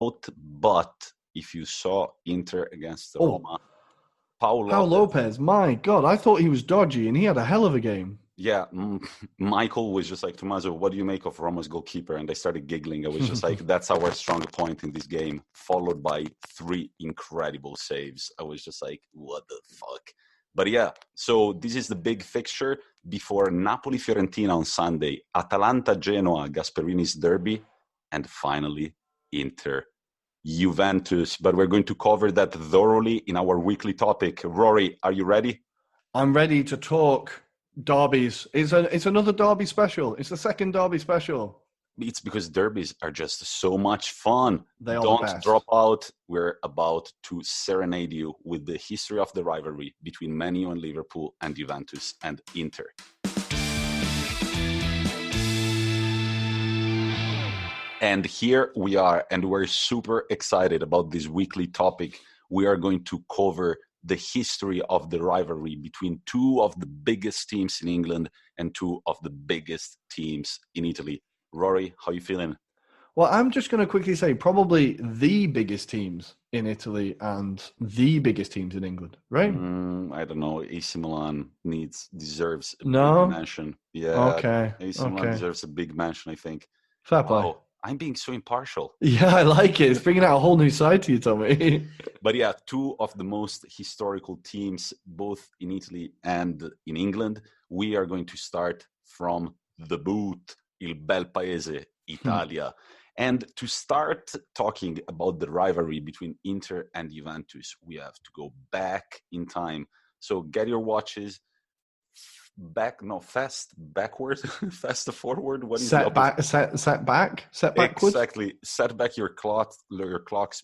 but if you saw Inter against Roma, Paul Lopez, my God, I thought he was dodgy, and he had a hell of a game. Yeah, Michael was just like, Tommaso, what do you make of Roma's goalkeeper? And I started giggling. I was just like, that's our strong point in this game, followed by 3 incredible saves. I was just like, what the fuck? But yeah, so this is the big fixture before Napoli-Fiorentina on Sunday, Atalanta-Genoa, Gasperini's derby, and finally, Inter-Juventus. But we're going to cover that thoroughly in our weekly topic. Rory, are you ready? I'm ready to talk derbies. It's another derby special. It's the second derby special. It's because derbies are just so much fun. Don't drop out. We're about to serenade you with the history of the rivalry between Man U and Liverpool and Juventus and Inter. And here we are, and we're super excited about this weekly topic. We are going to cover the history of the rivalry between 2 of the biggest teams in England and 2 of the biggest teams in Italy. Rory, how are you feeling? Well, I'm just going to quickly say probably the biggest teams in Italy and the biggest teams in England, right? I don't know. AC Milan deserves a big mention. Yeah, okay. AC Milan deserves a big mention, I think. Fair play. I'm being so impartial. Yeah, I like it. It's bringing out a whole new side to you, Tommy. But yeah, 2 of the most historical teams, both in Italy and in England. We are going to start from the boot, il bel paese, Italia. And to start talking about the rivalry between Inter and Juventus, we have to go back in time. So get your watches. Fast backwards, fast forward. What is set backwards? Exactly. Set back your clocks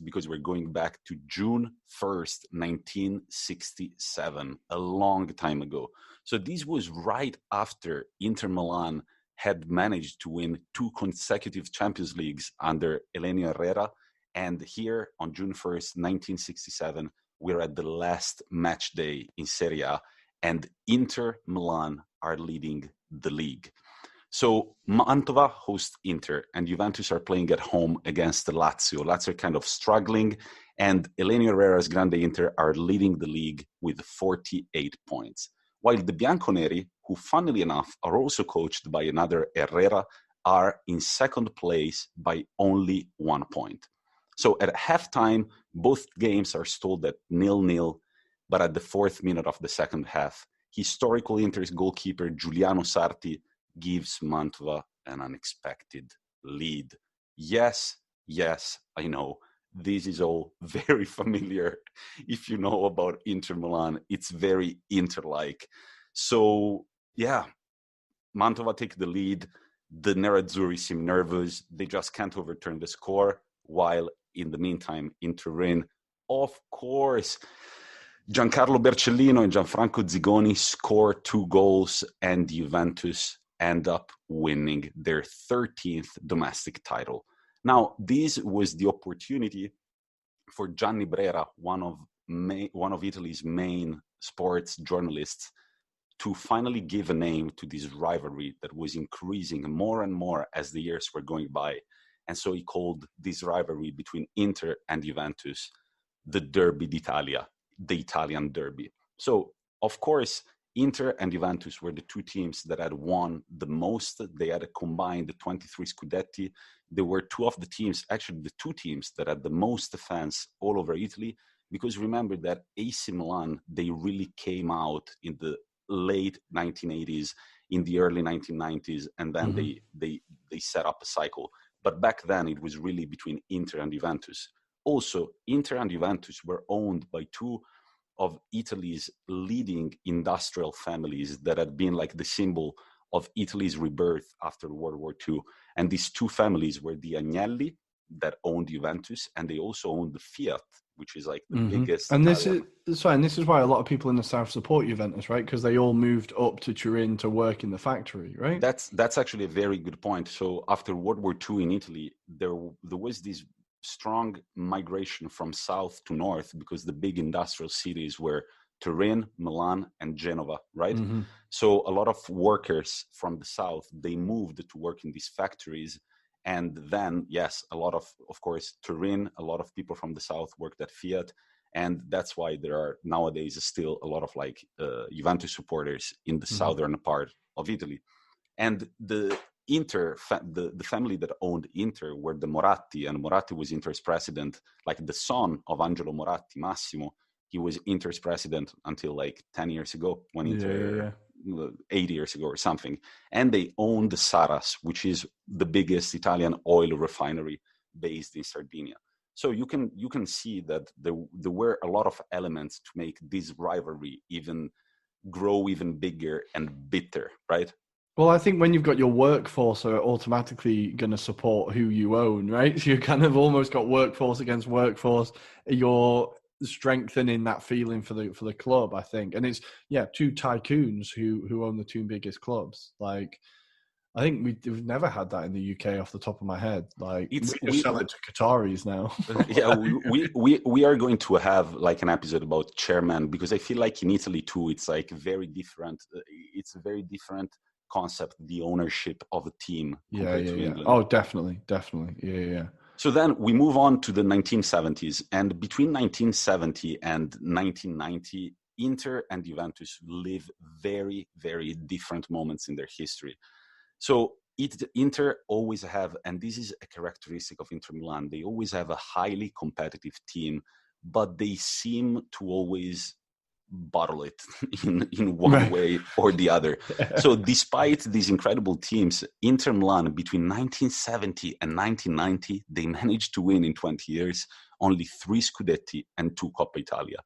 because we're going back to June 1st, 1967, a long time ago. So this was right after Inter Milan had managed to win 2 consecutive Champions Leagues under Elenio Herrera. And here on June 1st, 1967, we're at the last match day in Serie A. And Inter Milan are leading the league. So Mantova hosts Inter, and Juventus are playing at home against Lazio. Lazio are kind of struggling, and Elenio Herrera's Grande Inter are leading the league with 48 points. While the Bianconeri, who funnily enough are also coached by another Herrera, are in second place by only 1 point. So at halftime, both games are stalled at 0-0. But at the 4th minute of the second half, historical Inter's goalkeeper Giuliano Sarti gives Mantova an unexpected lead. Yes, I know. This is all very familiar. If you know about Inter Milan, it's very Inter-like. So, yeah, Mantova take the lead. The Nerazzurri seem nervous. They just can't overturn the score. While in the meantime, in Turin, of course, Giancarlo Bercellino and Gianfranco Zigoni score 2 goals, and Juventus end up winning their 13th domestic title. Now, this was the opportunity for Gianni Brera, one of Italy's main sports journalists, to finally give a name to this rivalry that was increasing more and more as the years were going by. And so he called this rivalry between Inter and Juventus the Derby d'Italia, the Italian derby. So, of course, Inter and Juventus were the 2 teams that had won the most. They had a combined 23 Scudetti. They were 2 of the teams, actually the 2 teams that had the most fans all over Italy, because remember that AC Milan, they really came out in the late 1980s, in the early 1990s, and then they set up a cycle. But back then, it was really between Inter and Juventus. Also, Inter and Juventus were owned by 2 of Italy's leading industrial families that had been like the symbol of Italy's rebirth after World War II. And these 2 families were the Agnelli, that owned Juventus, and they also owned the Fiat, which is like the biggest. And this is why a lot of people in the south support Juventus, right? Because they all moved up to Turin to work in the factory, right? That's actually a very good point. So after World War II in Italy, there was this strong migration from south to north because the big industrial cities were Turin, Milan, and Genova, right? So a lot of workers from the south, they moved to work in these factories. And then, yes, a lot of course, Turin, a lot of people from the south worked at Fiat. And that's why there are nowadays still a lot of like Juventus supporters in the southern part of Italy. And the the family that owned Inter were the Moratti, and Moratti was Inter's president, like the son of Angelo Moratti, Massimo. He was Inter's president until like 10 years ago when Inter, 8 years ago or something. And they owned the Saras, which is the biggest Italian oil refinery based in Sardinia. So you can see that there were a lot of elements to make this rivalry even grow even bigger and bitter, right? Well, I think when you've got your workforce are automatically going to support who you own, right? So you kind of almost got workforce against workforce. You're strengthening that feeling for the club, I think. And it's two tycoons who own the two biggest clubs. Like, I think we've never had that in the UK off the top of my head. Like, we just sell it to Qataris now. we are going to have like an episode about chairman, because I feel like in Italy too, it's like very different. It's a very different concept, the ownership of a team compared to England. Oh, definitely. Yeah. So then we move on to the 1970s, and between 1970 and 1990, Inter and Juventus live very, very different moments in their history. So Inter always have, and this is a characteristic of Inter Milan, they always have a highly competitive team, but they seem to always bottle it in one way or the other. So despite these incredible teams, Inter Milan between 1970 and 1990, they managed to win in 20 years only 3 Scudetti and 2 Coppa Italia.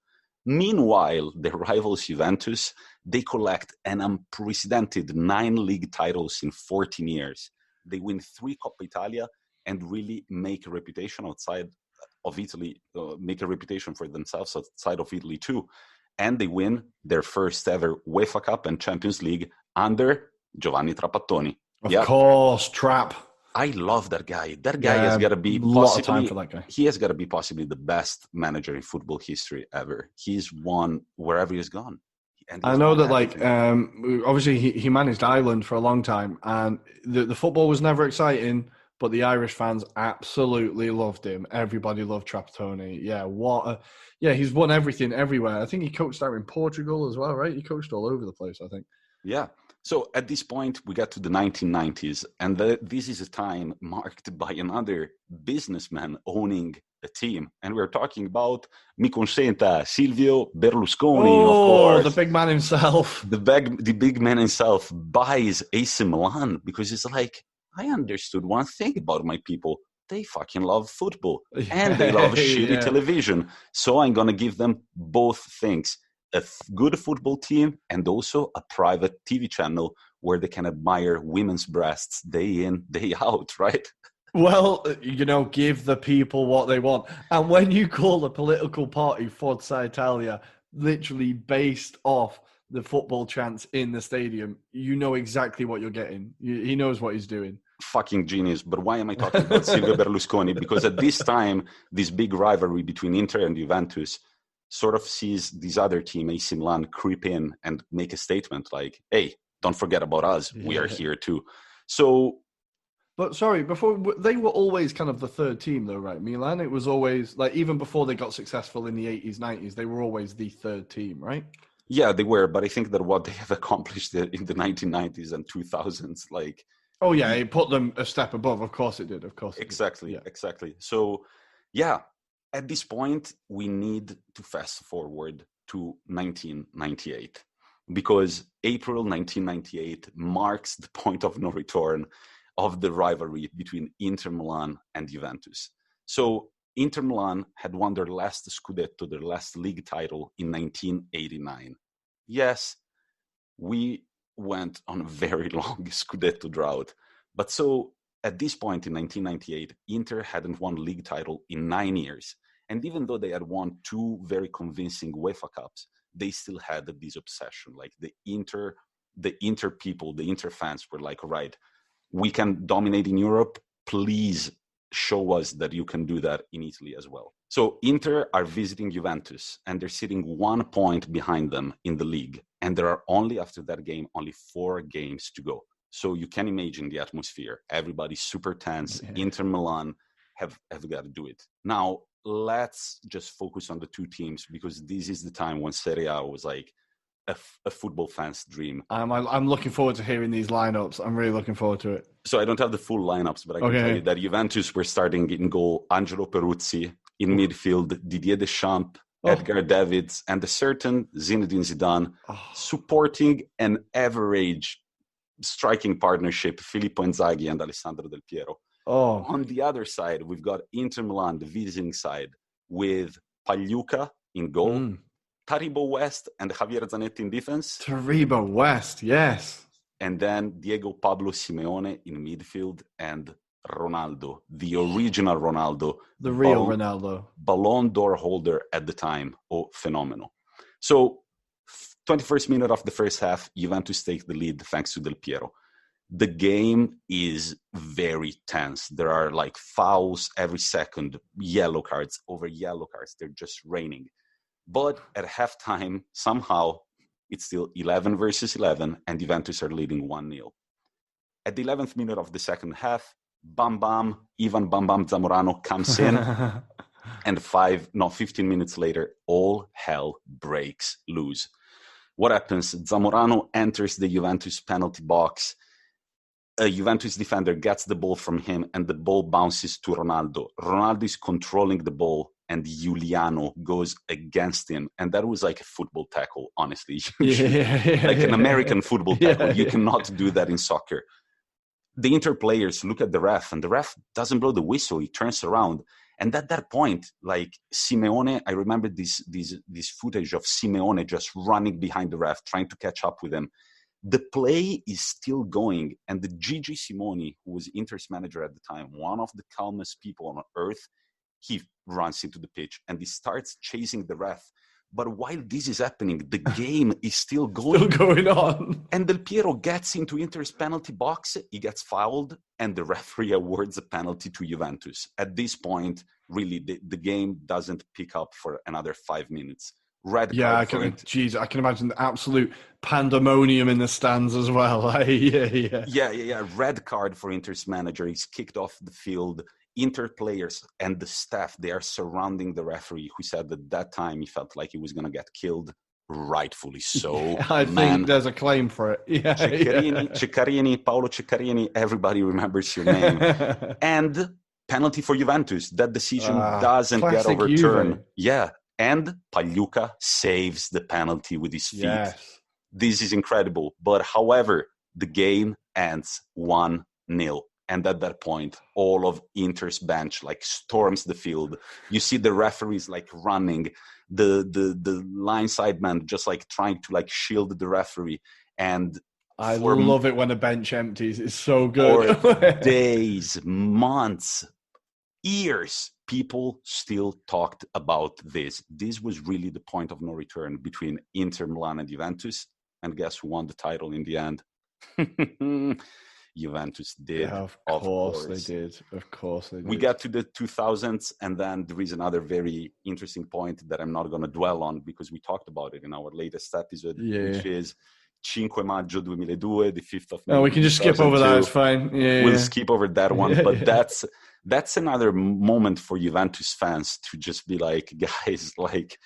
Meanwhile, their rivals Juventus, they collect an unprecedented 9 league titles in 14 years. They win 3 Coppa Italia and really make a reputation outside of Italy, make a reputation for themselves outside of Italy too. And they win their first ever UEFA Cup and Champions League under Giovanni Trapattoni. Of course, Trap. I love that guy. That guy has got to be lot of time for that guy. He has got to be possibly the best manager in football history ever. He's won wherever he's gone. I know that, like, obviously he managed Ireland for a long time, and the football was never exciting, but the Irish fans absolutely loved him. Everybody loved Trapattoni. He's won everything everywhere. I think he coached out in Portugal as well, right? He coached all over the place, I think. Yeah. So at this point, we get to the 1990s, and this is a time marked by another businessman owning a team. And we're talking about, mi consenta, Silvio Berlusconi, of course. The big man himself. The big man himself buys AC Milan because it's like, I understood one thing about my people. They fucking love football and they love shitty television. So I'm going to give them both things. A good football team and also a private TV channel where they can admire women's breasts day in, day out, right? Well, give the people what they want. And when you call a political party Forza Italia literally based off the football chants in the stadium, you know exactly what you're getting. He knows what he's doing. Fucking genius. But why am I talking about Silvio Berlusconi? Because at this time, this big rivalry between Inter and Juventus sort of sees this other team, AC Milan, creep in and make a statement like, hey, don't forget about us. We are here too. So... But sorry, before they were always kind of the third team though, right? Milan, it was always like, even before they got successful in the 80s, 90s, they were always the third team, right? Yeah, they were. But I think that what they have accomplished in the 1990s and 2000s, like... Oh yeah, it put them a step above. Of course it did. Exactly. So, yeah, at this point, we need to fast forward to 1998 because April 1998 marks the point of no return of the rivalry between Inter Milan and Juventus. So Inter Milan had won their last Scudetto, their last league title in 1989. Yes, we went on a very long Scudetto drought. But so at this point in 1998, Inter hadn't won a league title in 9 years. And even though they had won 2 very convincing UEFA Cups, they still had this obsession. Like the Inter people, the Inter fans were like, all right, we can dominate in Europe. Please show us that you can do that in Italy as well. So Inter are visiting Juventus and they're sitting 1 point behind them in the league. And there are only, after that game, only 4 games to go. So you can imagine the atmosphere. Everybody's super tense. Yeah. Inter Milan have got to do it. Now, let's just focus on the two teams, because this is the time when Serie A was like a football fan's dream. I'm looking forward to hearing these lineups. I'm really looking forward to it. So I don't have the full lineups, but I can tell you that Juventus were starting in goal Angelo Peruzzi, in midfield Didier Deschamps, Edgar Davids, and a certain Zinedine Zidane, supporting an average striking partnership, Filippo Inzaghi and Alessandro Del Piero. On the other side, we've got Inter Milan, the visiting side, with Pagliuca in goal, Taribo West and Javier Zanetti in defense. Taribo West, yes. And then Diego Pablo Simeone in midfield, and Ronaldo, the original Ronaldo. The real Ronaldo. Ballon d'Or holder at the time. Phenomenal. So, 21st minute of the first half, Juventus take the lead thanks to Del Piero. The game is very tense. There are like fouls every second, yellow cards over yellow cards. They're just raining. But at halftime, somehow, it's still 11 versus 11, and Juventus are leading 1-0. At the 11th minute of the second half, Ivan Bam Zamorano comes in, and 15 minutes later, all hell breaks loose. What happens? Zamorano enters the Juventus penalty box. A Juventus defender gets the ball from him, and the ball bounces to Ronaldo. Ronaldo is controlling the ball, and Giuliano goes against him. And that was like a football tackle, honestly. Like an American football tackle. You cannot do that in soccer. The Inter players look at the ref, and the ref doesn't blow the whistle. He turns around. And at that point, like Simeone, I remember this footage of Simeone just running behind the ref, trying to catch up with him. The play is still going, and the Gigi Simoni, who was Inter's manager at the time, one of the calmest people on earth, he runs into the pitch and he starts chasing the ref. But while this is happening, the game is still going on. And Del Piero gets into Inter's penalty box, he gets fouled, and the referee awards a penalty to Juventus. At this point, really, the game doesn't pick up for another 5 minutes. Red card. I can imagine the absolute pandemonium in the stands as well. Yeah. Red card for Inter's manager. He's kicked off the field. Inter players and the staff, they are surrounding the referee, who said that that time he felt like he was going to get killed. Rightfully so. I think there's a claim for it. Ceccarini, Paolo Ceccarini, everybody remembers your name. And penalty for Juventus. That decision doesn't get overturned. Juve. Yeah. And Pagliuca saves the penalty with his feet. Yes. This is incredible. But however, the game ends 1-0. And at that point, all of Inter's bench like storms the field. You see the referees like running, the line side man just like trying to like shield the referee. And I love it when a bench empties. It's so good. For days, months, years, people still talked about this. This was really the point of no return between Inter Milan and Juventus. And guess who won the title in the end? Juventus did. Yeah, of course they did. We got to the 2000s, and then there is another very interesting point that I'm not going to dwell on because we talked about it in our latest episode, which is 5 Maggio 2002, the 5th of May. No, we can just skip over that. It's fine. We'll skip over that one, but that's another moment for Juventus fans to just be like, guys, like,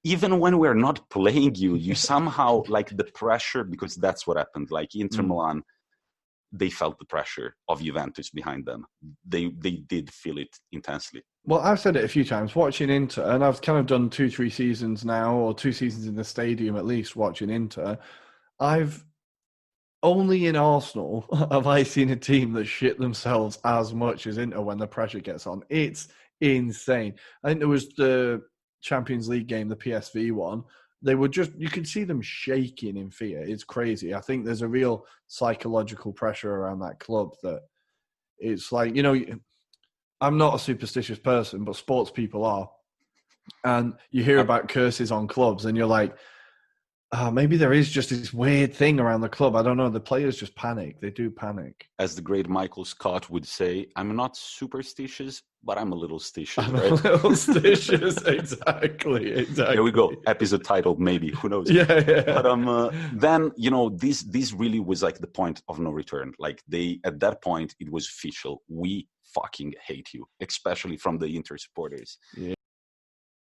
even when we're not playing you somehow like the pressure, because that's what happened. Like Inter Milan, they felt the pressure of Juventus behind them. They did feel it intensely. Well, I've said it a few times, watching Inter, and I've kind of done 2-3 seasons now, or 2 seasons in the stadium at least, watching Inter. I've only in Arsenal have I seen a team that shit themselves as much as Inter when the pressure gets on. It's insane. I think there was the Champions League game, the PSV one. They were just, you could see them shaking in fear. It's crazy. I think there's a real psychological pressure around that club that it's like, I'm not a superstitious person, but sports people are. And you hear about curses on clubs and you're like, Maybe there is just this weird thing around the club. I don't know. The players just panic. They do panic. As the great Michael Scott would say, I'm not superstitious, but I'm a little stitious, I'm right? a little stitious. Exactly. There we go. Episode title, maybe. Who knows? Yeah. But then, this really was like the point of no return. Like at that point, it was official. We fucking hate you, especially from the Inter supporters. Yeah.